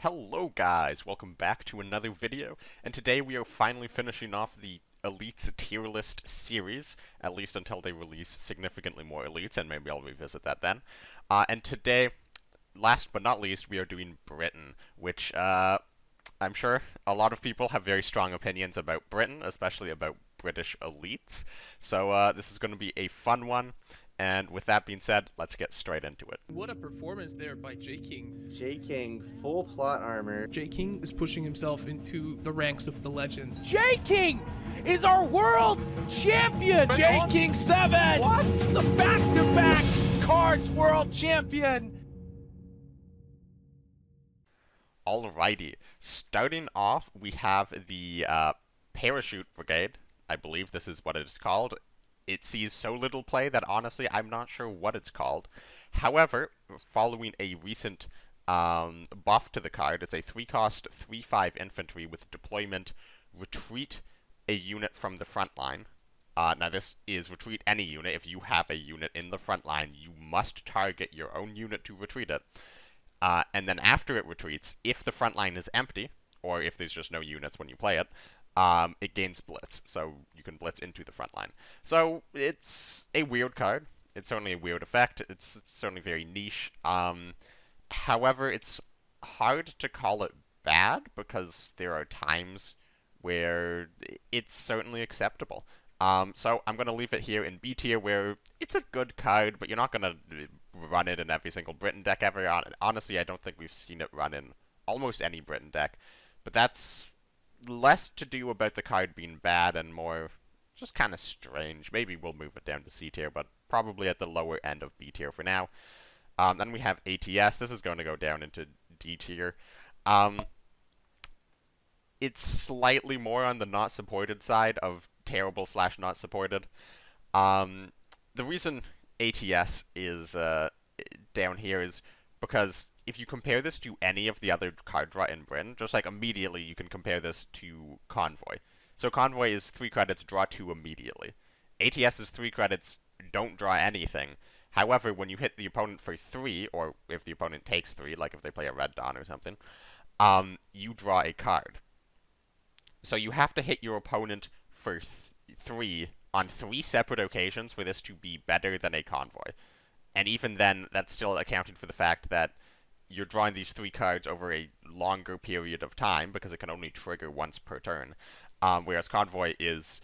Hello guys, welcome back to another video, and today we are finally finishing off the Elites tier list series, at least until they release significantly more Elites, and maybe I'll revisit that then. And today, last but not least, we are doing Britain, which I'm sure a lot of people have very strong opinions about Britain, especially about British Elites, so this is going to be a fun one. And with that being said, let's get straight into it. What a performance there by J. King. J. King, full plot armor. J. King is pushing himself into the ranks of the legend. J. King is our world champion! J. King 7! What? The back-to-back KARDS world champion! Alrighty, starting off, we have the Parachute Brigade. I believe this is what it is called. It sees so little play that honestly I'm not sure what it's called. However, following a recent buff to the card, it's a 3-cost 3/5 infantry with deployment, retreat a unit from the front line. Now this is retreat any unit. If you have a unit in the front line, you must target your own unit to retreat it. And then after it retreats, if the front line is empty, or if there's just no units when you play it, it gains blitz, so you can blitz into the front line. So it's a weird card. It's certainly a weird effect. It's certainly very niche. However, it's hard to call it bad because there are times where it's certainly acceptable. So I'm going to leave it here in B tier, where it's a good card, but you're not going to run it in every single Britain deck ever. Honestly, I don't think we've seen it run in almost any Britain deck, but that's less to do about the card being bad and more just kind of strange. Maybe we'll move it down to C tier, but probably at the lower end of B tier for now. Then we have ATS. This is going to go down into D tier. It's slightly more on the not supported side of terrible / not supported. The reason ATS is down here is because if you compare this to any of the other card draw in Britain, just like immediately you can compare this to Convoy. So Convoy is 3 credits, draw 2 immediately. ATS is 3 credits, don't draw anything. However, when you hit the opponent for 3, or if the opponent takes 3, like if they play a Red Dawn or something, you draw a card. So you have to hit your opponent for 3 on 3 separate occasions for this to be better than a Convoy. And even then, that's still accounting for the fact that you're drawing these 3 cards over a longer period of time because it can only trigger once per turn. Whereas Convoy is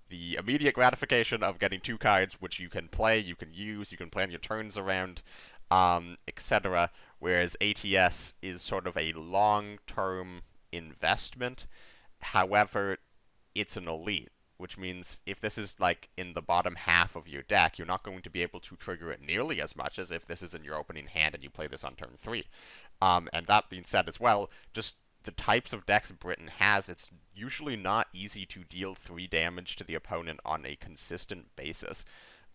the immediate gratification of getting 2 cards which you can play, you can use, you can plan your turns around, etc. Whereas ATS is sort of a long-term investment. However, it's an elite, which means if this is like in the bottom half of your deck, you're not going to be able to trigger it nearly as much as if this is in your opening hand and you play this on turn 3. And that being said as well, just the types of decks Britain has, it's usually not easy to deal 3 damage to the opponent on a consistent basis.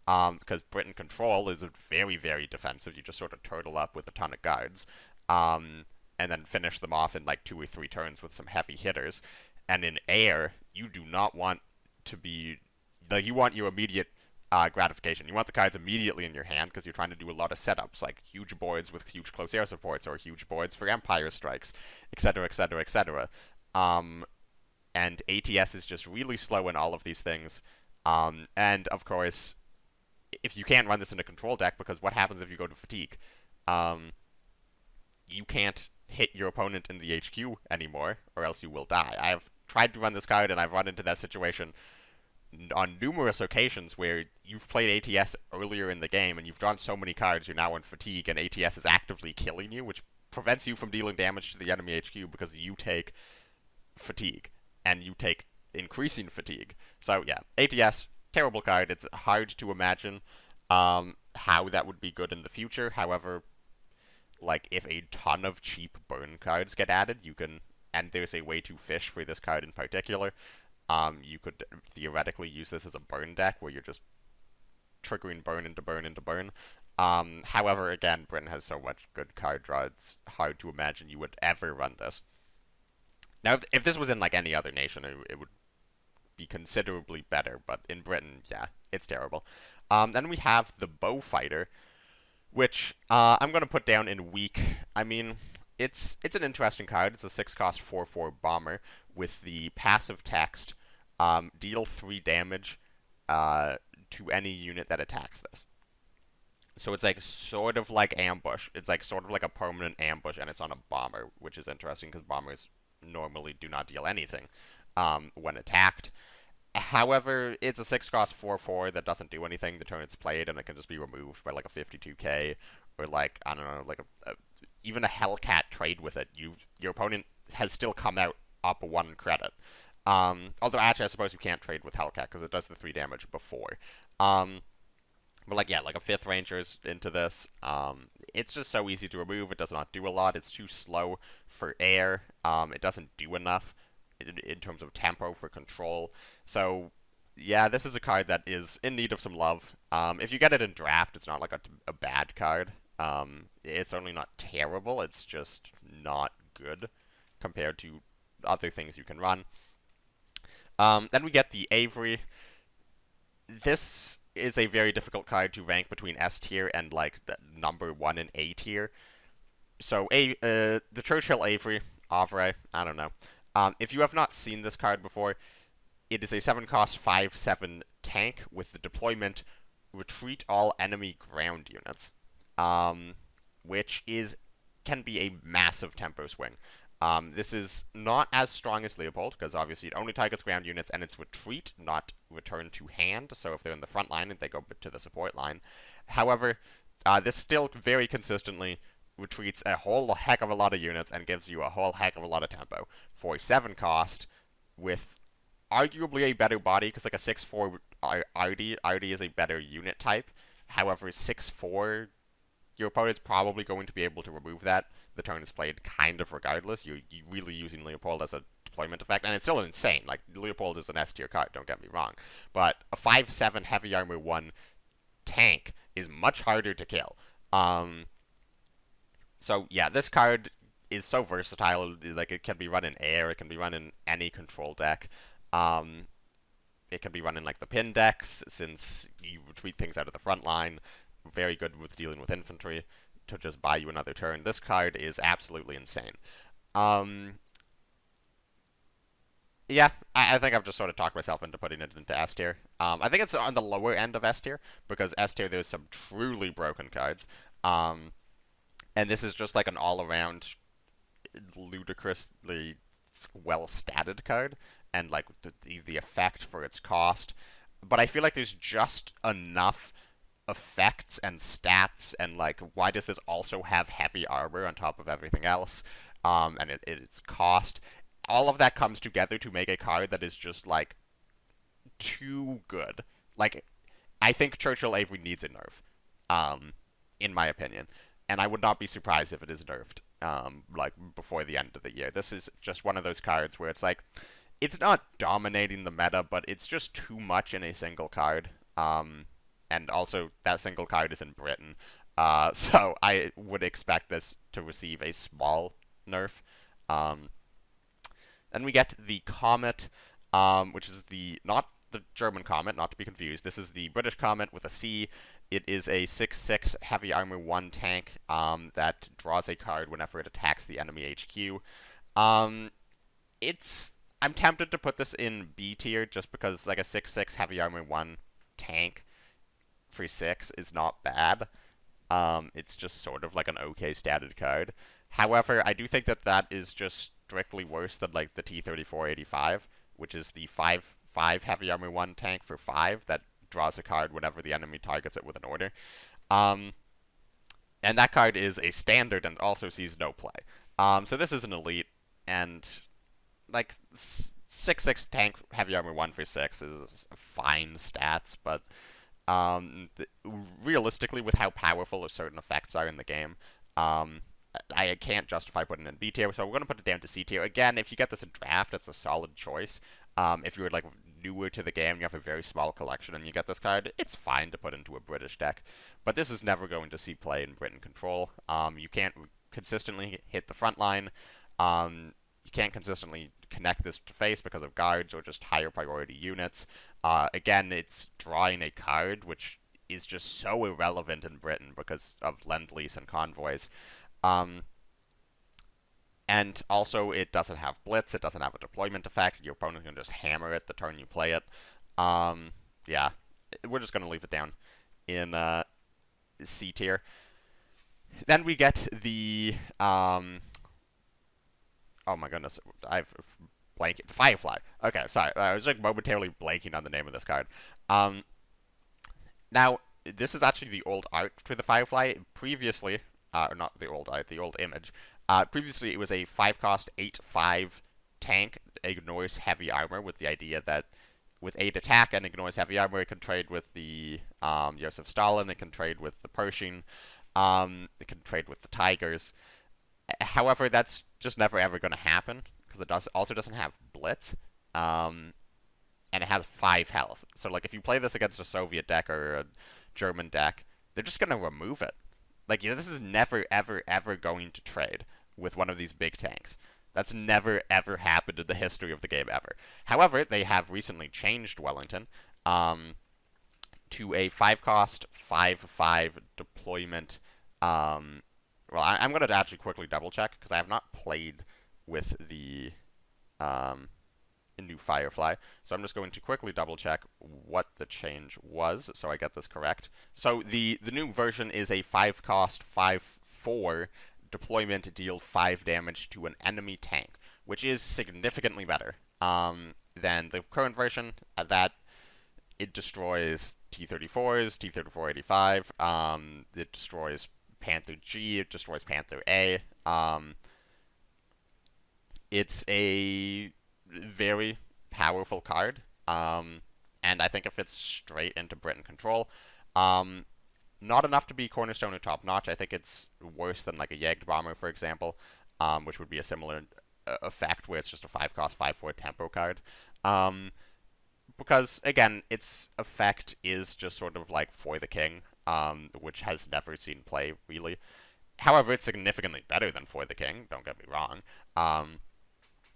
Because Britain Control is very, very defensive. You just sort of turtle up with a ton of guards. And then finish them off in like 2 or 3 turns with some heavy hitters. And in air, you do not want to be, like, you want your immediate gratification. You want the cards immediately in your hand because you're trying to do a lot of setups, like huge boards with huge close air supports, or huge boards for Empire strikes, etc., etc., etc. And ATS is just really slow in all of these things. And of course, if you can't run this in a control deck, because what happens if you go to fatigue? You can't hit your opponent in the HQ anymore, or else you will die. I've tried to run this card, and I've run into that situation on numerous occasions where you've played ATS earlier in the game, and you've drawn so many cards, you're now in fatigue, and ATS is actively killing you, which prevents you from dealing damage to the enemy HQ because you take fatigue, and you take increasing fatigue. So yeah, ATS, terrible card. It's hard to imagine how that would be good in the future. However, like, if a ton of cheap burn cards get added, you can, and there's a way to fish for this card in particular, you could theoretically use this as a burn deck where you're just triggering burn into burn into burn. However, again, Britain has so much good card draw, it's hard to imagine you would ever run this. Now, if this was in like any other nation, it would be considerably better, but in Britain, yeah, it's terrible. Then we have the Bowfighter, which I'm going to put down in weak. I mean, it's an interesting card. It's a 6-cost 4/4 bomber with the passive text, deal 3 damage to any unit that attacks this. So it's like sort of like ambush. It's like sort of like a permanent ambush, and it's on a bomber, which is interesting because bombers normally do not deal anything when attacked. However, it's a 6-cost 4/4 that doesn't do anything the turn it's played, and it can just be removed by like a 52k or like I don't know, like even a Hellcat trade with it. Your opponent has still come out up 1 credit. Although actually, I suppose you can't trade with Hellcat because it does the 3 damage before. But like, yeah, like a 5th Ranger's into this. It's just so easy to remove. It does not do a lot. It's too slow for air. It doesn't do enough in terms of tempo for control. So, yeah, this is a card that is in need of some love. If you get it in draft, it's not like a bad card. It's certainly not terrible. It's just not good compared to other things you can run. Then we get the Avery. This is a very difficult card to rank between S tier and like the number 1 in A tier. So the Churchill Avery, I don't know. If you have not seen this card before, it is a 7-cost 5/7 tank with the deployment retreat all enemy ground units, which can be a massive tempo swing. This is not as strong as Leopold, because obviously it only targets ground units, and it's retreat, not return to hand, so if they're in the front line, they go to the support line. However, this still very consistently retreats a whole heck of a lot of units and gives you a whole heck of a lot of tempo. For a 7-cost, with arguably a better body, because like a 6/4 Ardy is a better unit type. However, 6/4, your opponent's probably going to be able to remove that. The turn is played kind of regardless. You're really using Leopold as a deployment effect, and it's still insane. Like, Leopold is an S tier card, don't get me wrong. But a 5/7 heavy armor 1 tank is much harder to kill. So yeah, this card is so versatile. Like, it can be run in air, it can be run in any control deck. It can be run in like the pin decks, since you retreat things out of the front line. Very good with dealing with infantry to just buy you another turn. This card is absolutely insane. Yeah, I think I've just sort of talked myself into putting it into S tier. I think it's on the lower end of S tier, because S tier there's some truly broken cards. And this is just like an all-around ludicrously well-statted card, and like the effect for its cost. But I feel like there's just enough effects and stats, and like, why does this also have heavy armor on top of everything else, and its cost, all of that comes together to make a card that is just like too good. Like, I think Churchill Avery needs a nerf, in my opinion, and I would not be surprised if it is nerfed, like before the end of the year. This is just one of those cards where it's like, it's not dominating the meta, but it's just too much in a single card. And also, that single card is in Britain, so I would expect this to receive a small nerf. Then we get the Comet, which is not the German Comet, not to be confused. This is the British Comet with a C. It is a 6/6 heavy armor 1 tank that draws a card whenever it attacks the enemy HQ. I'm tempted to put this in B tier just because like a 6/6 heavy armor 1 tank for 6 is not bad. It's just sort of like an okay statted card. However, I do think that is just strictly worse than like the T-34-85, which is the 5/5 heavy armor 1 tank for 5 that draws a card whenever the enemy targets it with an order. And that card is a standard and also sees no play. So this is an elite, and like 6/6 tank heavy armor 1 for 6 is fine stats, but realistically, with how powerful certain effects are in the game, I can't justify putting it in B tier, so we're going to put it down to C tier. Again, if you get this in draft, it's a solid choice. If you're like newer to the game, you have a very small collection, and you get this card, it's fine to put into a British deck. But this is never going to see play in Britain control. You can't consistently hit the front line. You can't consistently connect this to face because of guards or just higher priority units. Again, it's drawing a card, which is just so irrelevant in Britain because of Lend-Lease and convoys. And also, it doesn't have blitz, it doesn't have a deployment effect, your opponent can just hammer it the turn you play it. Yeah, we're just going to leave it down in C tier. Then we get the, oh my goodness, I've blanked, the Firefly. Okay, sorry, I was like momentarily blanking on the name of this card. Now, this is actually the old art for the Firefly. Previously, not the old art, the old image. Previously, it was a 5-cost 8/5 tank, ignores heavy armor, with the idea that with 8 attack and ignores heavy armor, it can trade with the Joseph Stalin, it can trade with the Pershing, it can trade with the Tigers. However, that's just never ever going to happen, because it also doesn't have blitz, and it has 5 health. So, like, if you play this against a Soviet deck or a German deck, they're just going to remove it. Like, this is never, ever, ever going to trade with one of these big tanks. That's never, ever happened in the history of the game, ever. However, they have recently changed Wellington to a 5-cost, 5/5 deployment. Well, I'm going to actually quickly double-check, because I have not played with the new Firefly. So I'm just going to quickly double-check what the change was, so I get this correct. So the new version is a 5-cost, 5/4 deployment to deal 5 damage to an enemy tank, which is significantly better than the current version, that it destroys T-34s, T-34-85, it destroys Panther G, it destroys Panther A. It's a very powerful card, and I think it fits straight into Britain control. Not enough to be cornerstone or top notch. I think it's worse than like a Jagd Bomber, for example, which would be a similar effect where it's just a 5-cost 5/4 tempo card. Because again, its effect is just sort of like For the King, which has never seen play really. However, it's significantly better than For the King. Don't get me wrong.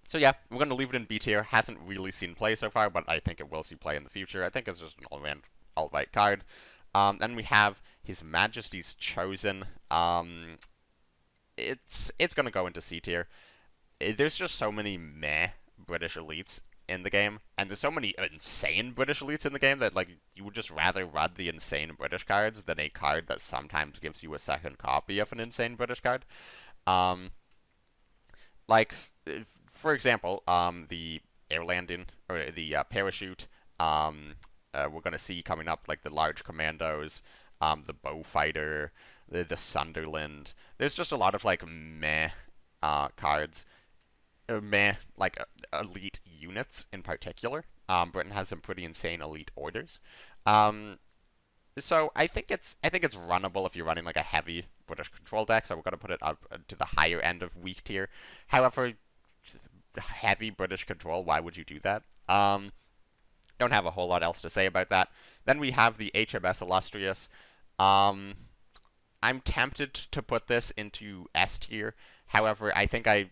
So yeah, we're going to leave it in B tier. Hasn't really seen play so far, but I think it will see play in the future. I think it's just an all-round alt-right card. Then we have His Majesty's Chosen. It's going to go into C tier. There's just so many meh British elites in the game, and there's so many insane British elites in the game that like you would just rather run the insane British cards than a card that sometimes gives you a second copy of an insane British card. Like, for example, the air landing, or the parachute, we're going to see coming up, like the large commandos, the Bowfighter, the Sunderland. There's just a lot of, like, meh cards. Meh, like, elite units in particular. Britain has some pretty insane elite orders. So I think it's runnable if you're running like a heavy British control deck. So we're going to put it up to the higher end of weak tier. However, heavy British control, why would you do that? Don't have a whole lot else to say about that. Then we have the HMS Illustrious. I'm tempted to put this into S tier. However, I think I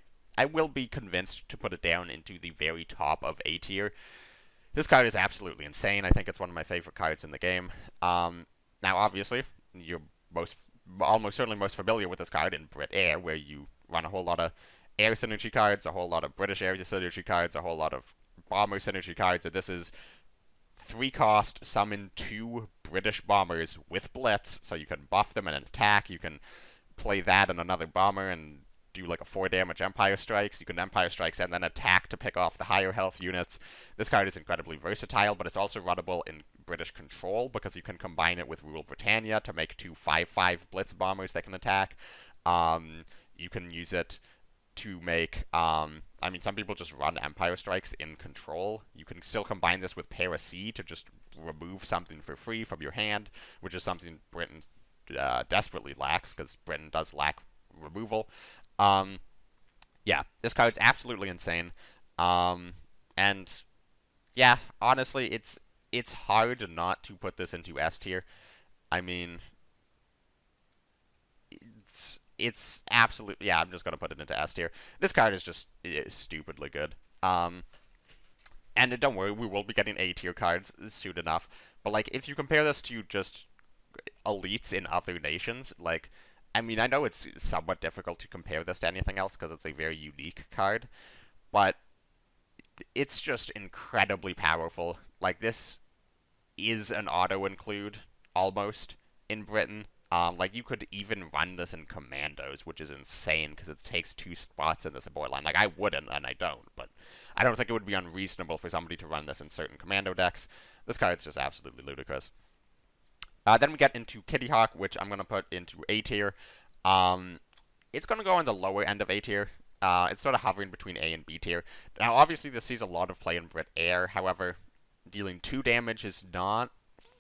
will be convinced to put it down into the very top of A tier. This card is absolutely insane. I think it's one of my favorite cards in the game. Now, obviously, you're almost certainly most familiar with this card in Brit Air, where you run a whole lot of air synergy cards, a whole lot of British air synergy cards, a whole lot of bomber synergy cards, and this is 3-cost, summon 2 British bombers with blitz, so you can buff them in an attack. You can play that and another bomber and do like a 4 damage Empire Strikes. You can Empire Strikes and then attack to pick off the higher health units. This card is incredibly versatile, but it's also runnable in British control because you can combine it with Rule Britannia to make 2 5/5 blitz bombers that can attack. You can use it to make, I mean, some people just run Empire Strikes in control. You can still combine this with Para C to just remove something for free from your hand, which is something Britain desperately lacks, because Britain does lack removal. Yeah, this card's absolutely insane. And yeah, honestly, it's hard not to put this into S tier. I mean, it's absolutely, yeah, I'm just gonna put it into S tier. This card is just stupidly good. And don't worry, we will be getting A tier cards soon enough. But like, if you compare this to just elites in other nations, like I mean, I know it's somewhat difficult to compare this to anything else because it's a very unique card, but it's just incredibly powerful. Like, this is an auto-include, almost, in Britain. Like, you could even run this in Commandos, which is insane, because it takes 2 spots in the support line. Like, I wouldn't, and I don't, but I don't think it would be unreasonable for somebody to run this in certain Commando decks. This card's just absolutely ludicrous. Then we get into Kitty Hawk, which I'm going to put into A tier. It's going to go on the lower end of A tier. It's sort of hovering between A and B tier. Now, obviously, this sees a lot of play in Brit Air. However, dealing 2 damage is not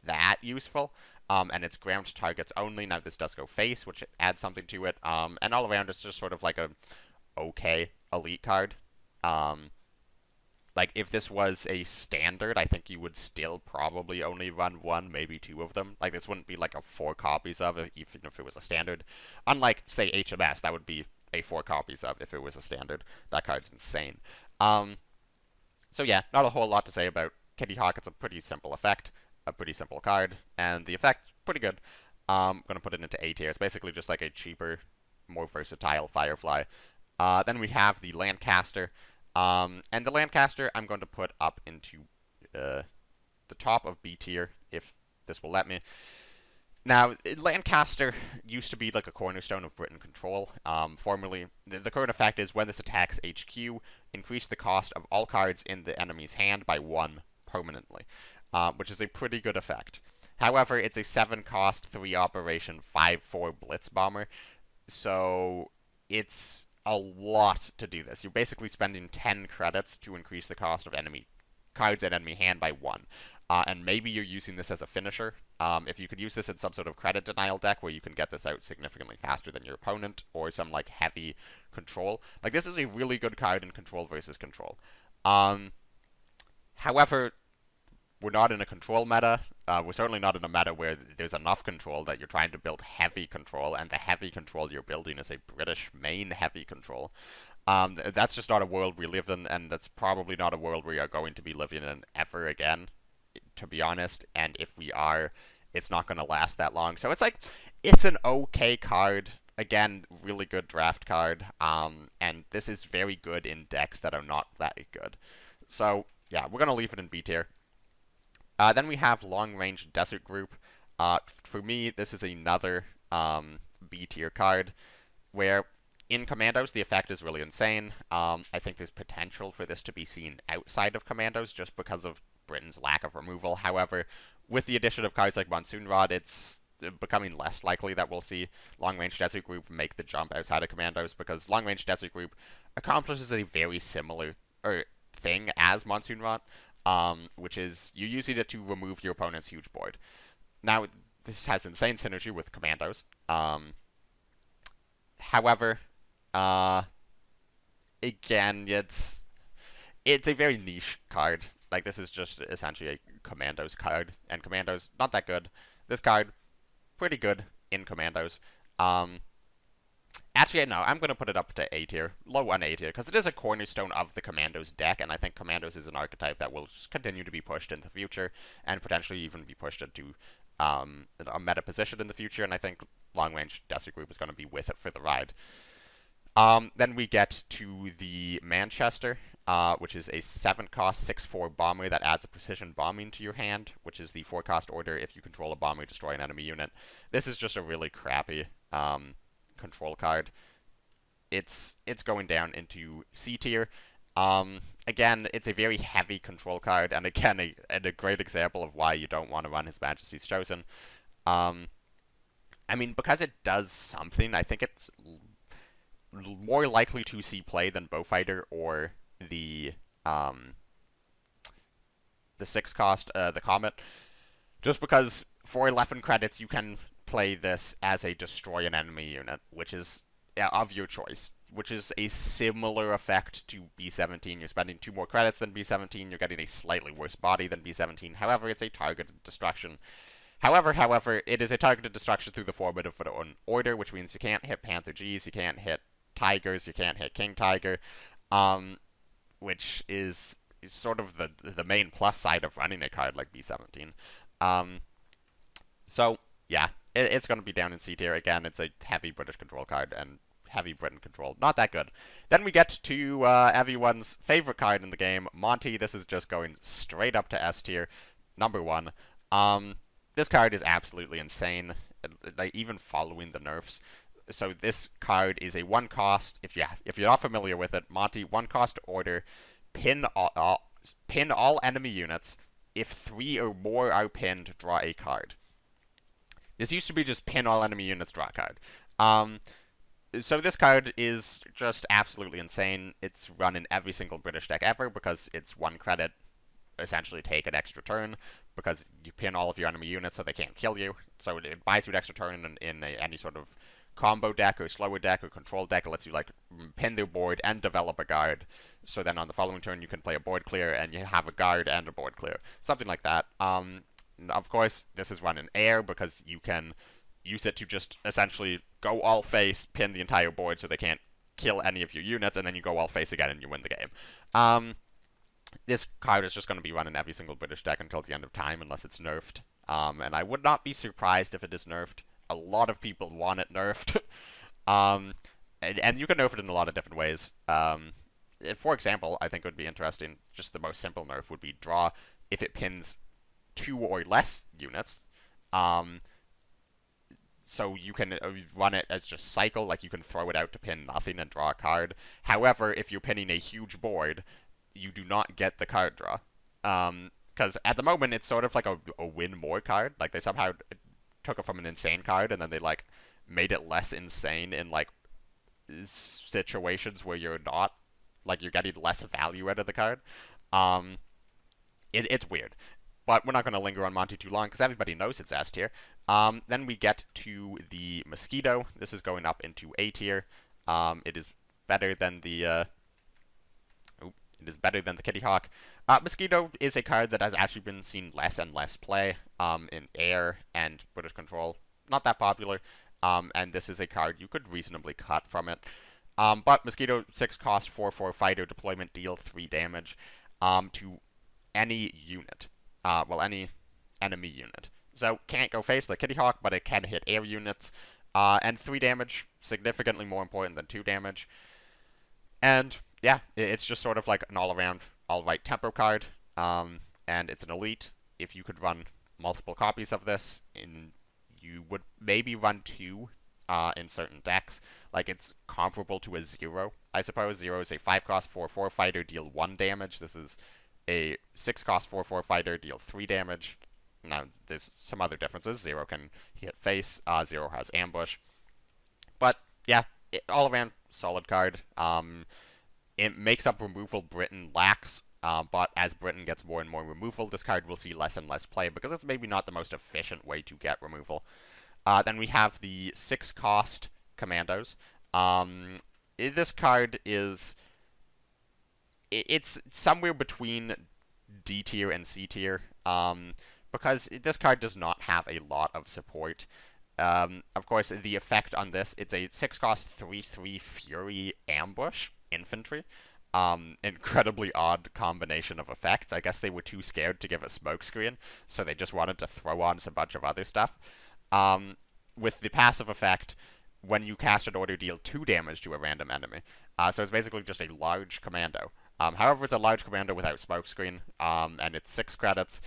that useful. And it's ground targets only. Now, this does go face, which adds something to it. And all around, it's just sort of like a okay elite card. Like, if this was a standard, I think you would still probably only run 1, maybe 2 of them. Like, this wouldn't be like a 4 copies of it, even if it was a standard. Unlike, say, HMS, that would be a 4 copies of if it was a standard. That card's insane. So yeah, not a whole lot to say about Kitty Hawk. It's a pretty simple effect, a pretty simple card, and the effect's pretty good. I'm going to put it into A tier. It's basically just like a cheaper, more versatile Firefly. Then we have the Lancaster. And the Lancaster I'm going to put up into the top of B tier, if this will let me. Now, Lancaster used to be like a cornerstone of Britain control. Formerly, the current effect is when this attacks HQ, increase the cost of all cards in the enemy's hand by 1 permanently, which is a pretty good effect. However, it's a 7 cost, 3 operation, 5/4 blitz bomber, so it's a lot to do this. You're basically spending 10 credits to increase the cost of enemy cards in enemy hand by 1. And maybe you're using this as a finisher. If you could use this in some sort of credit denial deck where you can get this out significantly faster than your opponent, or some like heavy control. Like, this is a really good card in control versus control. However, we're not in a control meta. We're certainly not in a meta where there's enough control that you're trying to build heavy control, and the heavy control you're building is a British main heavy control. That's just not a world we live in, and that's probably not a world we are going to be living in ever again, to be honest. And if we are, it's not going to last that long. So it's like, it's an okay card. Again, really good draft card. And this is very good in decks that are not that good. So yeah, we're going to leave it in B tier. Then we have Long Range Desert Group. For me, this is another B tier card, where in Commandos, the effect is really insane. I think there's potential for this to be seen outside of Commandos just because of Britain's lack of removal. However, with the addition of cards like Monsoon Rod, it's becoming less likely that we'll see Long Range Desert Group make the jump outside of Commandos, because Long Range Desert Group accomplishes a very similar thing as Monsoon Rod, which is you're using it to remove your opponent's huge board. Now, this has insane synergy with Commandos. However, again, it's a very niche card. Like, this is just essentially a Commandos card, and Commandos, not that good. This card, pretty good in Commandos. Actually, no, I'm going to put it up to A tier, low on A tier, because it is a cornerstone of the Commandos deck, and I think Commandos is an archetype that will continue to be pushed in the future, and potentially even be pushed into a meta position in the future, and I think Long Range Desert Group is going to be with it for the ride. Then we get to the Manchester, which is a 7-cost, 6/4 bomber that adds a precision bombing to your hand, which is the 4-cost order if you control a bomber, destroy an enemy unit. This is just a really crappy control card. It's going down into C tier. Again, it's a very heavy control card, and again, a great example of why you don't want to run His Majesty's Chosen. I mean, because it does something, I think it's more likely to see play than Bowfighter or the 6-cost, the Comet. Just because for 11 credits, you can play this as a destroy an enemy unit, which is of your choice, which is a similar effect to B17. You're spending 2 more credits than B17, you're getting a slightly worse body than B17, however, it's a targeted destruction. However, it is a targeted destruction through the formative order, which means you can't hit Panther Gs, you can't hit Tigers, you can't hit King Tiger, which is sort of the main plus side of running a card like B17. So, yeah, it's going to be down in C tier. Again, it's a heavy British control card, and heavy Britain control. Not that good. Then we get to everyone's favorite card in the game, Monty. This is just going straight up to S tier, number 1. This card is absolutely insane, like even following the nerfs. So this card is a 1 cost. If you're not familiar with it, Monty, 1 cost order, pin all enemy units. If 3 or more are pinned, draw a card. This used to be just pin all enemy units, draw a card. So this card is just absolutely insane. It's run in every single British deck ever because it's 1 credit, essentially take an extra turn, because you pin all of your enemy units so they can't kill you. So it buys you an extra turn in any sort of combo deck or slower deck or control deck. It lets you like pin their board and develop a guard. So then on the following turn you can play a board clear and you have a guard and a board clear. Something like that. Of course, this is run in air because you can use it to just essentially go all face, pin the entire board so they can't kill any of your units, and then you go all face again and you win the game. This card is just going to be run in every single British deck until the end of time unless it's nerfed. And I would not be surprised if it is nerfed. A lot of people want it nerfed. And you can nerf it in a lot of different ways. For example, I think it would be interesting, just the most simple nerf would be draw if it pins 2 or less units. So you can run it as just cycle, like you can throw it out to pin nothing and draw a card. However, if you're pinning a huge board, you do not get the card draw. Because at the moment, it's sort of like a win more card. Like, they somehow took it from an insane card, and then they, like, made it less insane in, like, situations where you're not, like, you're getting less value out of the card. It's weird. But we're not going to linger on Monty too long, because everybody knows it's S tier. Then we get to the Mosquito. This is going up into A tier. It is better than the... It is better than the Kitty Hawk. Mosquito is a card that has actually been seen less and less play in air and British control. Not that popular, and this is a card you could reasonably cut from it. But Mosquito, 6 cost, 4/4 fighter, deployment, deal 3 damage to any unit. Any enemy unit. So can't go face like Kitty Hawk, but it can hit air units. And 3 damage, significantly more important than 2 damage. And yeah, it's just sort of like an all-around, all-right tempo card, and it's an elite. If you could run multiple copies of this, you would maybe run 2 in certain decks. Like, it's comparable to a 0, I suppose. 0 is a 5 cost, 4/4 fighter, deal 1 damage. This is a 6 cost, 4/4 fighter, deal 3 damage. Now, there's some other differences. 0 can hit face, 0 has ambush. But, yeah, all-around solid card. It makes up removal Britain lacks, but as Britain gets more and more removal, this card will see less and less play, because it's maybe not the most efficient way to get removal. Then we have the 6 cost Commandos. This card is... It's somewhere between D tier and C tier, because this card does not have a lot of support. Of course, the effect on this, it's a 6 cost 3/3 Fury Ambush Infantry. Incredibly odd combination of effects. I guess they were too scared to give a smokescreen, so they just wanted to throw on a bunch of other stuff. With the passive effect, when you cast an order, deal 2 damage to a random enemy. So it's basically just a large commando. However, it's a large commando without smokescreen, and it's 6 credits.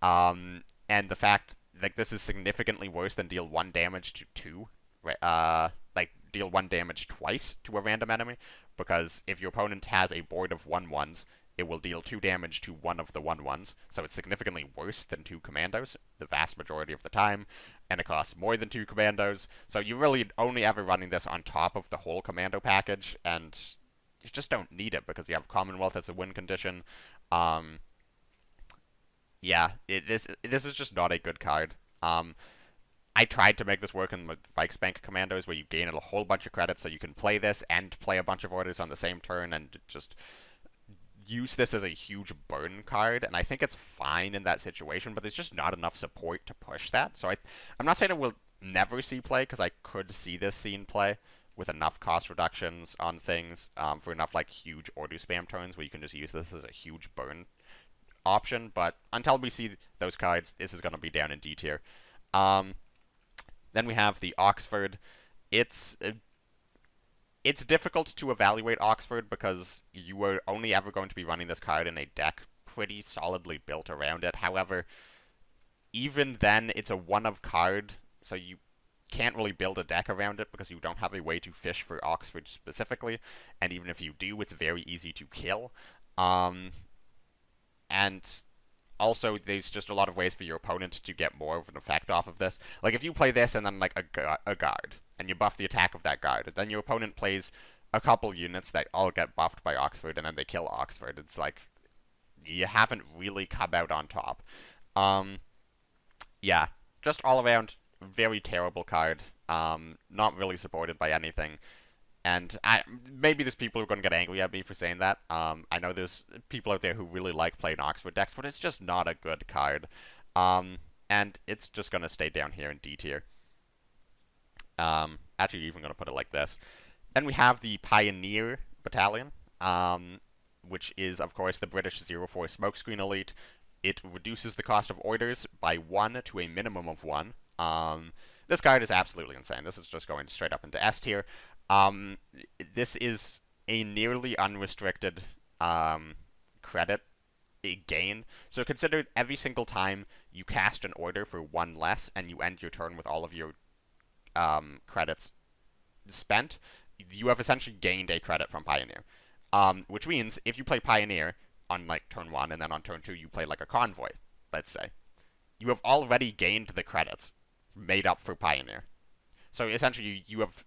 And the fact, like, this is significantly worse than deal 1 damage to 2. Like, deal 1 damage twice to a random enemy, because if your opponent has a board of 1/1s, it will deal 2 damage to one of the 1/1s, so it's significantly worse than 2 commandos the vast majority of the time, and it costs more than 2 commandos, so you're really only ever running this on top of the whole commando package, and you just don't need it because you have Commonwealth as a win condition. Yeah, this is just not a good card. I tried to make this work in the Reichsbank Commandos, where you gain a whole bunch of credits so you can play this and play a bunch of orders on the same turn, and just use this as a huge burn card, and I think it's fine in that situation, but there's just not enough support to push that. So I'm not saying it will never see play, because I could see this scene play with enough cost reductions on things, for enough like huge order spam turns where you can just use this as a huge burn option, but until we see those cards, this is going to be down in D tier. Then we have the Oxford. It's it's difficult to evaluate Oxford because you are only ever going to be running this card in a deck pretty solidly built around it. However, even then, it's a one-of card, so you can't really build a deck around it because you don't have a way to fish for Oxford specifically, and even if you do, it's very easy to kill. And also, there's just a lot of ways for your opponent to get more of an effect off of this. Like, if you play this and then, like, a guard, and you buff the attack of that guard, then your opponent plays a couple units that all get buffed by Oxford, and then they kill Oxford. It's like, you haven't really come out on top. Yeah, just all around, very terrible card. Not really supported by anything. And maybe there's people who are going to get angry at me for saying that. I know there's people out there who really like playing Oxford decks, but it's just not a good card. And it's just going to stay down here in D tier. Actually, even going to put it like this. Then we have the Pioneer Battalion, which is, of course, the British 04 Smokescreen Elite. It reduces the cost of orders by 1 to a minimum of 1. This card is absolutely insane. This is just going straight up into S tier. This is a nearly unrestricted credit gain. So consider every single time you cast an order for 1 less and you end your turn with all of your credits spent, you have essentially gained a credit from Pioneer. Which means if you play Pioneer on like turn 1 and then on turn 2 you play like a Convoy, let's say, you have already gained the credits made up for Pioneer. So essentially you have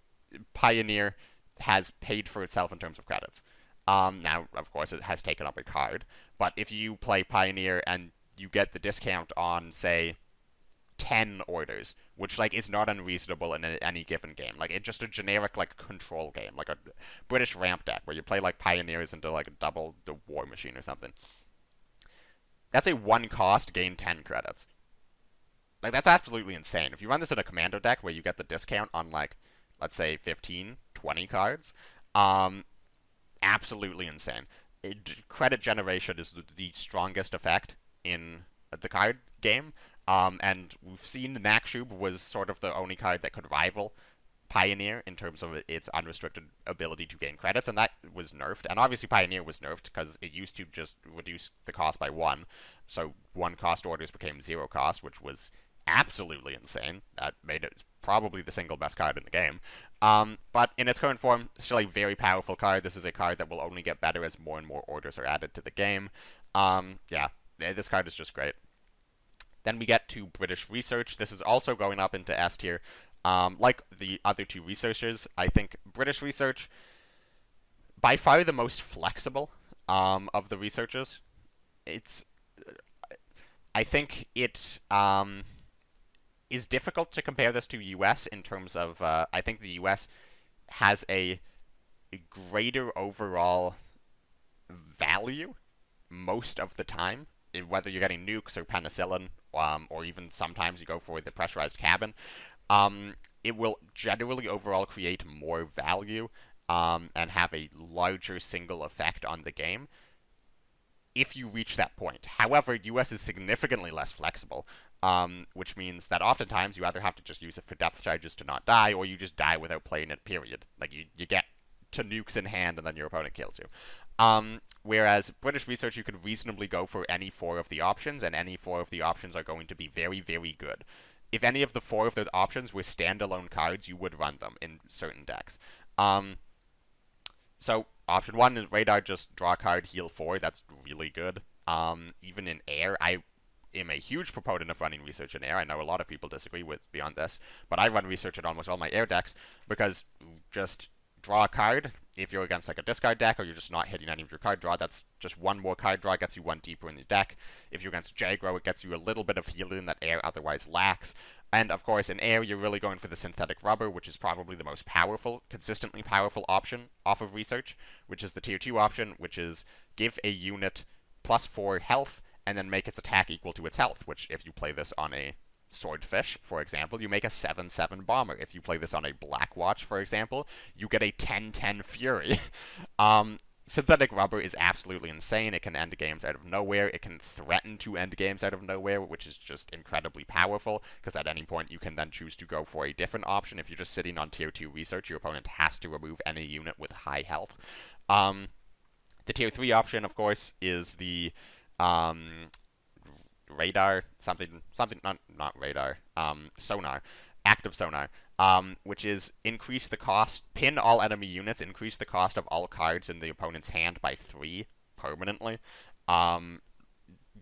Pioneer has paid for itself in terms of credits. Now, of course, it has taken up a card, but if you play Pioneer and you get the discount on, say, 10 orders, which, like, is not unreasonable in any given game. Like, it's just a generic, like, control game, like a British ramp deck, where you play, like, Pioneers into, like, double the War Machine or something. That's a 1 cost, gain 10 credits. Like, that's absolutely insane. If you run this in a Commando deck where you get the discount on, like, let's say 15, 20 cards, absolutely insane. Credit generation is the strongest effect in the card game, and we've seen Nakshub was sort of the only card that could rival Pioneer in terms of its unrestricted ability to gain credits, and that was nerfed. And obviously Pioneer was nerfed because it used to just reduce the cost by 1, so 1 cost orders became 0 cost, which was absolutely insane. That made it probably the single best card in the game. But in its current form, still a very powerful card. This is a card that will only get better as more and more orders are added to the game. Yeah, this card is just great. Then we get to British Research. This is also going up into S tier. Like the other 2 researchers, I think British Research, by far the most flexible of the researchers. I think it is difficult to compare this to US in terms of, I think the US has a greater overall value most of the time, whether you're getting nukes or penicillin, or even sometimes you go for the pressurized cabin. It will generally overall create more value and have a larger single effect on the game if you reach that point. However, US is significantly less flexible, which means that oftentimes you either have to just use it for depth charges to not die, or you just die without playing it, period. Like, you get to nukes in hand and then your opponent kills you. Whereas British Research, you could reasonably go for any 4 of the options, and any 4 of the options are going to be very, very good. If any of the 4 of the options were standalone cards, you would run them in certain decks. So, option 1 is Radar, just draw a card, heal 4, that's really good. Even in air, I am a huge proponent of running Research in air. I know a lot of people disagree with me on this, but I run Research in almost all my air decks, because just draw a card. If you're against like a discard deck, or you're just not hitting any of your card draw, that's just 1 more card draw, gets you 1 deeper in the deck. If you're against Jagro, it gets you a little bit of healing that air otherwise lacks. And of course, in air, you're really going for the synthetic rubber, which is probably the most powerful, consistently powerful option off of Research, which is the tier 2 option, which is give a unit +4 health, and then make its attack equal to its health, which if you play this on a Swordfish, for example, you make a 7/7 bomber. If you play this on a Blackwatch, for example, you get a 10/10 Fury. Synthetic rubber is absolutely insane. It can end games out of nowhere. It can threaten to end games out of nowhere, which is just incredibly powerful, because at any point you can then choose to go for a different option. If you're just sitting on tier 2 research, your opponent has to remove any unit with high health. The tier 3 option, of course, is the radar, not radar, sonar, active sonar. Which is increase the cost, pin all enemy units, increase the cost of all cards in the opponent's hand by 3 permanently.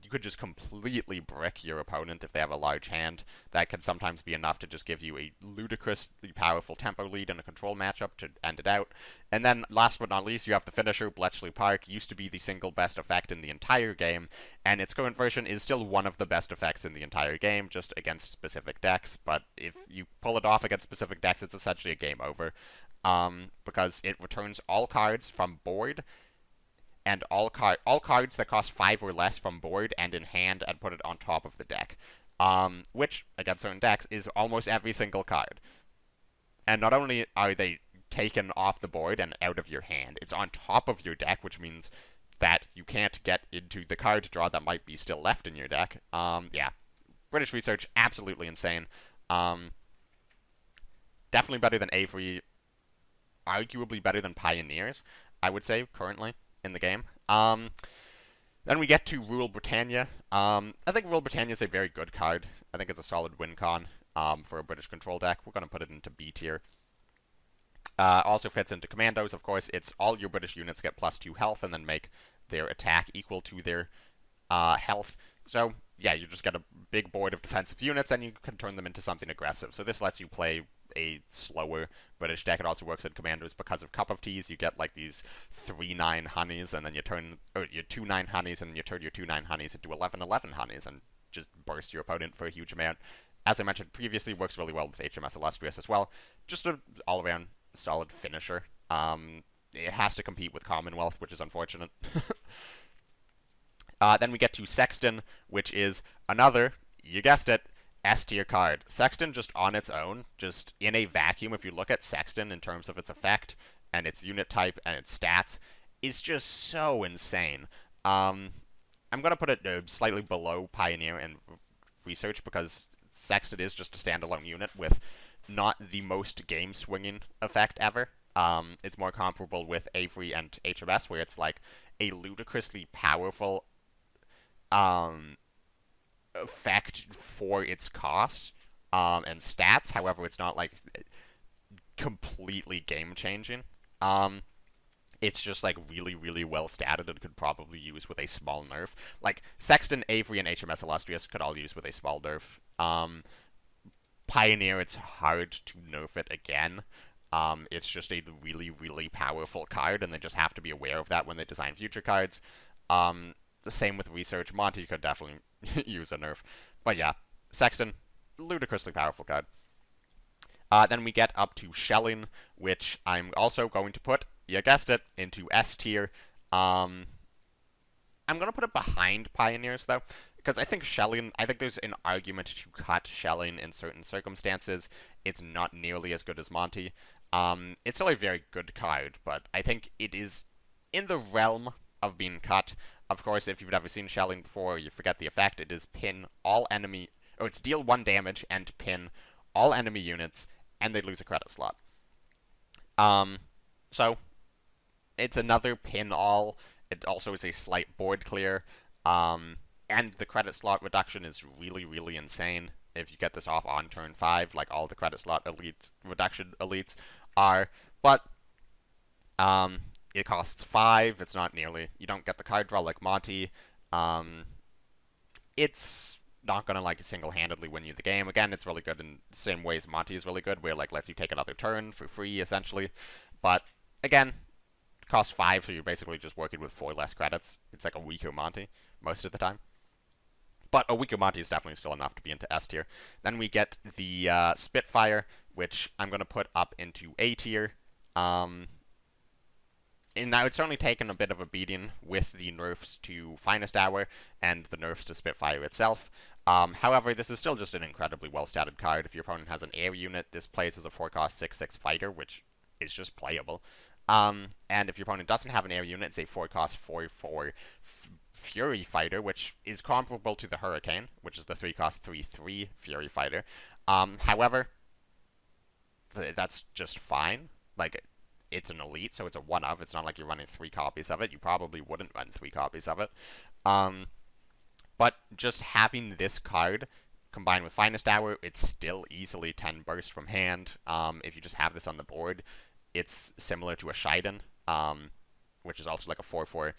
You could just completely brick your opponent if they have a large hand. That can sometimes be enough to just give you a ludicrously powerful tempo lead in a control matchup to end it out. And then, last but not least, you have the finisher. Bletchley Park used to be the single best effect in the entire game, and its current version is still one of the best effects in the entire game, just against specific decks. But if you pull it off against specific decks, it's essentially a game over, because it returns all cards from board, and all cards that cost 5 or less from board and in hand, and put it on top of the deck. Which, against certain decks, is almost every single card. And not only are they taken off the board and out of your hand, it's on top of your deck, which means that you can't get into the card draw that might be still left in your deck. Yeah. British research, absolutely insane. Definitely better than Avery, arguably better than Pioneers, I would say, currently in the game. Then we get to Rule Britannia. I think Rule Britannia is a very good card. I think it's a solid win con for a British control deck. We're going to put it into B tier. Also fits into Commandos, of course. It's all your British units get +2 health and then make their attack equal to their health. So, yeah, you just get a big board of defensive units and you can turn them into something aggressive. So this lets you play a slower British deck. It also works in Commandos because of Cup of Teas. You get like these 3/9 honeys, and then you turn, or your 2/9 honeys, and then you turn your 2/9 honeys into 11/11 honeys and just burst your opponent for a huge amount. As I mentioned previously, works really well with HMS Illustrious as well. Just an all-around solid finisher. It has to compete with Commonwealth, which is unfortunate. Then we get to Sexton, which is another, you guessed it, S-tier card. Sexton just on its own, just in a vacuum, if you look at Sexton in terms of its effect, and its unit type, and its stats, is just so insane. I'm going to put it slightly below Pioneer and Research, because Sexton is just a standalone unit with not the most game-swinging effect ever. It's more comparable with Avery and HMS, where it's like a ludicrously powerful effect for its cost and stats. However, it's not like completely game-changing. It's just like really, really well statted and could probably use with a small nerf. Like Sexton, Avery, and HMS Illustrious could all use with a small nerf. Pioneer, it's hard to nerf it again. It's just a really, really powerful card, and they just have to be aware of that when they design future cards. The same with Research. Monty could definitely use a nerf. But yeah, Sexton, ludicrously powerful card. Then we get up to Shelling, which I'm also going to put, you guessed it, into S tier. I'm going to put it behind Pioneers, though, because I think Shelling, I think there's an argument to cut Shelling in certain circumstances. It's not nearly as good as Monty. It's still a very good card, but I think it is in the realm of being cut. Of course, if you've never seen Shelling before, you forget the effect. It is pin all enemy, or it's deal 1 damage and pin all enemy units, and they lose a credit slot. So, it's another pin all. It also is a slight board clear. And the credit slot reduction is really, really insane. If you get this off on turn 5, like all the credit slot reduction elites are. But, it costs 5, it's not nearly, you don't get the card draw like Monty. It's not gonna like single-handedly win you the game. Again, it's really good in the same ways Monty is really good, where like lets you take another turn for free, essentially. But, again, it costs 5, so you're basically just working with 4 less credits. It's like a weaker Monty, most of the time. But a weaker Monty is definitely still enough to be into S tier. Then we get the Spitfire, which I'm going to put up into A tier. And now it's certainly taken a bit of a beating with the nerfs to Finest Hour and the nerfs to Spitfire itself. However, this is still just an incredibly well-statted card. If your opponent has an air unit, this plays as a 4-cost 6/6 fighter, which is just playable. And if your opponent doesn't have an air unit, it's a 4-cost 4/4 Fury Fighter, which is comparable to the Hurricane, which is the 3-cost 3/3 Fury Fighter. However, that's just fine. Like, it's an elite, so it's a one-of. It's not like you're running 3 copies of it. You probably wouldn't run 3 copies of it. But just having this card combined with Finest Hour, it's still easily 10 burst from hand. If you just have this on the board, it's similar to a Shiden, which is also like a 4/4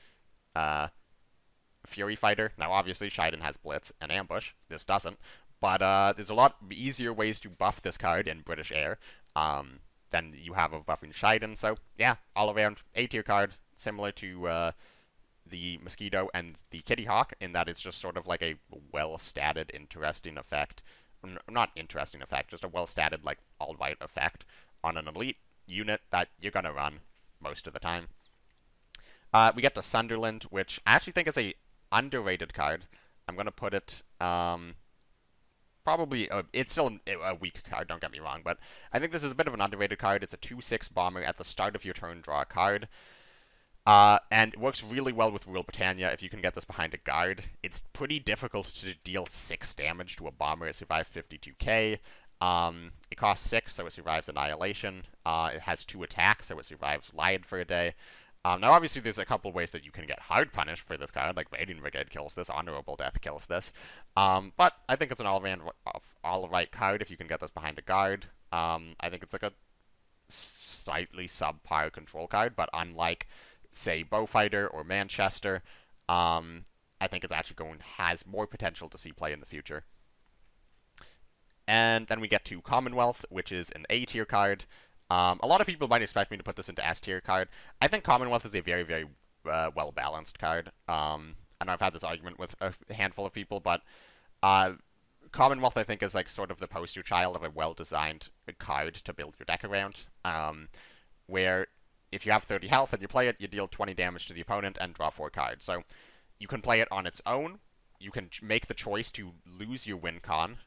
Fury Fighter. Now, obviously, Shiden has Blitz and Ambush. This doesn't. But there's a lot easier ways to buff this card in British Air than you have of buffing Shiden. So, yeah, all around A-tier card, similar to the Mosquito and the Kitty Hawk, in that it's just sort of like a well-statted, interesting effect. Not interesting effect, just a well-statted, like, all-right effect on an elite unit that you're going to run most of the time. We get to Sunderland, which I actually think is a underrated card. I'm going to put it, probably, it's still a weak card, don't get me wrong, but I think this is a bit of an underrated card. It's a 2/6 bomber. At the start of your turn, draw a card. And it works really well with Royal Britannia if you can get this behind a guard. It's pretty difficult to deal 6 damage to a bomber. It survives 52k. It costs 6, so it survives Annihilation. It has 2 attacks, so it survives Lion for a day. Now, obviously, there's a couple ways that you can get hard punished for this card, like Raiding Brigade kills this, Honorable Death kills this. But I think it's an all-right card if you can get this behind a guard. I think it's like a slightly subpar control card, but unlike, say, Bowfighter or Manchester, I think it's actually has more potential to see play in the future. And then we get to Commonwealth, which is an A-tier card. A lot of people might expect me to put this into S-tier card. I think Commonwealth is a very, very well-balanced card. And I've had this argument with a handful of people, but Commonwealth, I think, is like sort of the poster child of a well-designed card to build your deck around. Where if you have 30 health and you play it, you deal 20 damage to the opponent and draw 4 cards. So you can play it on its own. You can make the choice to lose your win con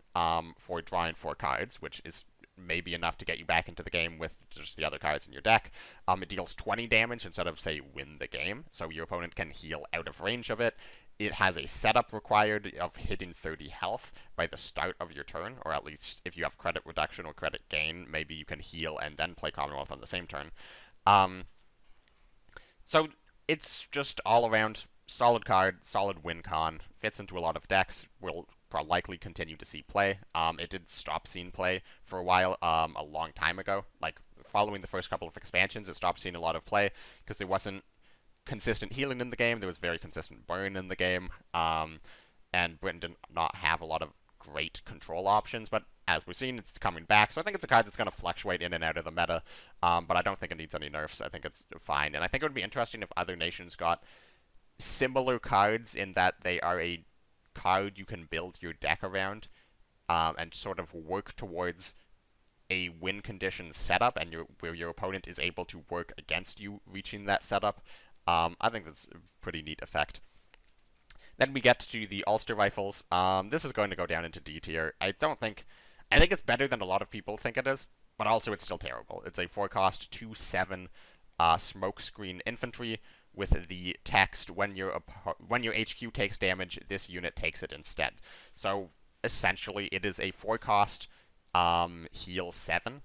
for drawing 4 cards, which is maybe enough to get you back into the game with just the other cards in your deck. It deals 20 damage instead of, say, win the game, so your opponent can heal out of range of it. It has a setup required of hitting 30 health by the start of your turn, or at least if you have credit reduction or credit gain, maybe you can heal and then play Commonwealth on the same turn. So it's just all around solid card, solid win con, fits into a lot of decks, will likely continue to see play. It did stop seeing play for a while, a long time ago. Like, following the first couple of expansions, it stopped seeing a lot of play because there wasn't consistent healing in the game. There was very consistent burn in the game, and Britain did not have a lot of great control options, but as we've seen, it's coming back. So I think it's a card that's going to fluctuate in and out of the meta, but I don't think it needs any nerfs. I think it's fine, and I think it would be interesting if other nations got similar cards in that they are a card you can build your deck around, and sort of work towards a win condition setup, and where your opponent is able to work against you reaching that setup. I think that's a pretty neat effect. Then we get to the Ulster Rifles. This is going to go down into D tier. I think it's better than a lot of people think it is, but also it's still terrible. It's a 4-cost 2/7 smokescreen infantry with the text, when your HQ takes damage, this unit takes it instead. So essentially, it is a 4-cost heal 7,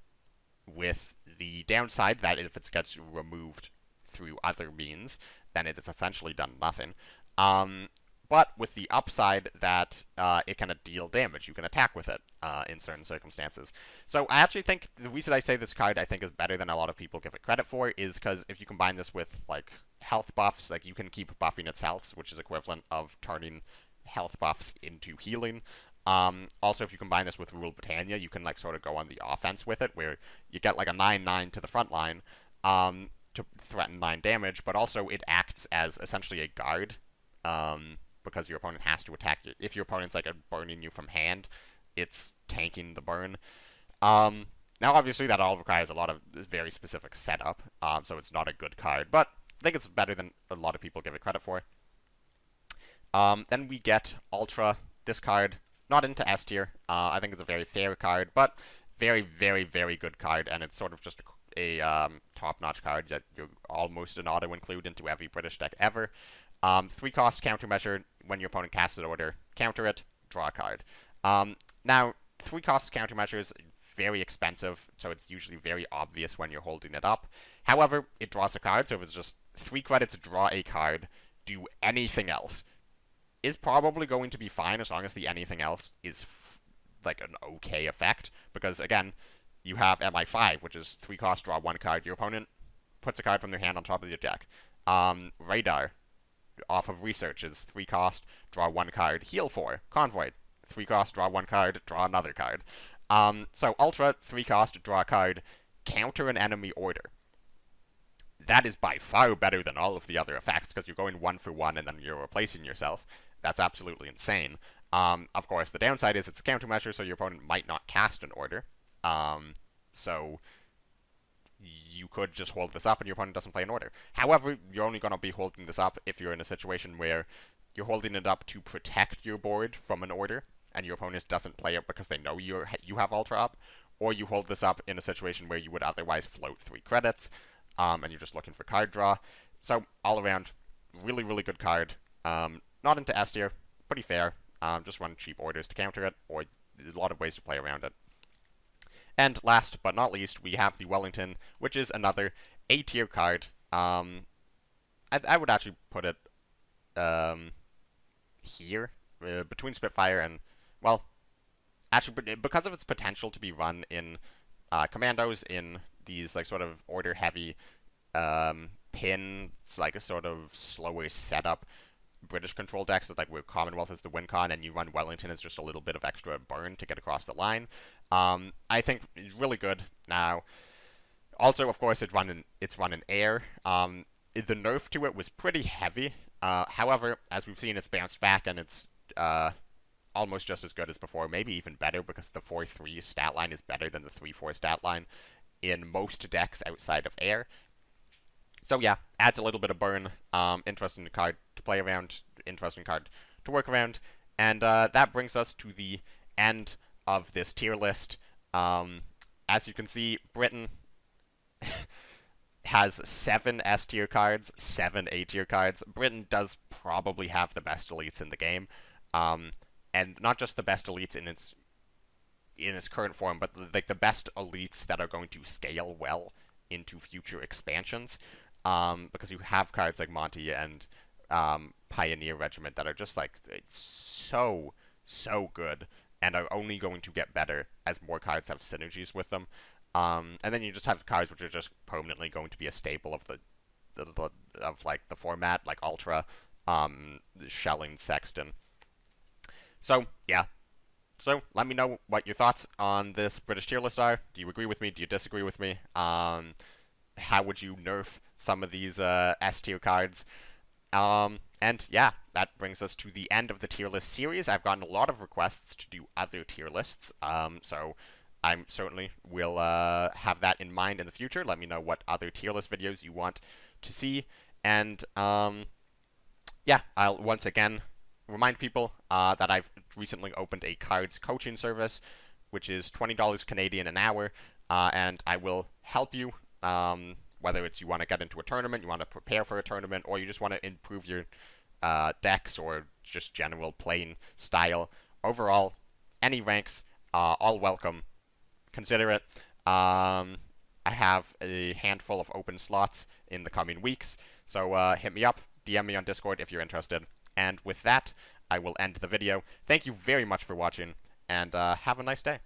with the downside that if it gets removed through other means, then it is essentially done nothing. But with the upside that it can deal damage. You can attack with it in certain circumstances. So I actually think the reason I say this card I think is better than a lot of people give it credit for is because if you combine this with like health buffs, like you can keep buffing its health, which is equivalent of turning health buffs into healing. Also, if you combine this with Rule Britannia, you can like sort of go on the offense with it, where you get like a 9/9 to the front line to threaten 9 damage, but also it acts as essentially a guard. Because your opponent has to attack you. If your opponent's like burning you from hand, it's tanking the burn. Now, obviously, that all requires a lot of very specific setup, so it's not a good card, but I think it's better than a lot of people give it credit for. Then we get Ultra. This card, not into S tier. I think it's a very fair card, but very, very, very good card, and it's sort of just a top-notch card that you're almost an auto-include into every British deck ever. 3-cost countermeasure. When your opponent casts an order, counter it, draw a card. Now, 3-cost countermeasures, very expensive, so it's usually very obvious when you're holding it up. However, it draws a card, so if it's just 3 credits, draw a card, do anything else, is probably going to be fine as long as the anything else is like an okay effect, because again, you have MI5, which is 3 cost, draw 1 card, your opponent puts a card from their hand on top of your deck. Radar, off of research, is 3 cost, draw 1 card, heal 4, Convoy, 3 cost, draw 1 card, draw another card. So Ultra, 3 cost, draw a card, counter an enemy order. That is by far better than all of the other effects, because you're going 1 for 1 and then you're replacing yourself. That's absolutely insane. Of course, the downside is it's a countermeasure, so your opponent might not cast an order. So you could just hold this up and your opponent doesn't play an order. However, you're only going to be holding this up if you're in a situation where you're holding it up to protect your board from an order, and your opponent doesn't play it because they know you have Ultra up, or you hold this up in a situation where you would otherwise float 3 credits, and you're just looking for card draw. So, all around, really, really good card. Not into S tier, pretty fair. Just run cheap orders to counter it, or there's a lot of ways to play around it. And last but not least, we have the Wellington, which is another A tier card. I would actually put it here, between Spitfire and, well, actually, because of its potential to be run in Commandos, in these, like, sort of order-heavy pins, like a sort of slower setup British control decks, that, like, where Commonwealth is the win con, and you run Wellington as just a little bit of extra burn to get across the line. I think it's really good. Now, also, of course, it's run in air. The nerf to it was pretty heavy. However, as we've seen, it's bounced back, and it's almost just as good as before, maybe even better, because the 4-3 stat line is better than the 3-4 stat line in most decks outside of air. So yeah, adds a little bit of burn. Interesting card to play around, interesting card to work around, and that brings us to the end of this tier list. As you can see, Britain has 7 S tier cards, 7 A tier cards. Britain does probably have the best elites in the game, and not just the best elites in its current form, but like the best elites that are going to scale well into future expansions. Because you have cards like Monty and Pioneer Regiment that are just like, it's so good, and are only going to get better as more cards have synergies with them. And then you just have cards which are just permanently going to be a staple of the format, like Ultra, Shelling, Sexton. So yeah. So let me know what your thoughts on this British tier list are. Do you agree with me? Do you disagree with me? How would you nerf some of these S tier cards? And yeah, that brings us to the end of the tier list series. I've gotten a lot of requests to do other tier lists, so I certainly will have that in mind in the future. Let me know what other tier list videos you want to see. And yeah, I'll once again remind people that I've recently opened a KARDS coaching service, which is $20 Canadian an hour, and I will help you, whether it's you want to get into a tournament, you want to prepare for a tournament, or you just want to improve your decks or just general playing style. Overall, any ranks, all welcome. Consider it. I have a handful of open slots in the coming weeks, so hit me up, DM me on Discord if you're interested. And with that, I will end the video. Thank you very much for watching, and have a nice day.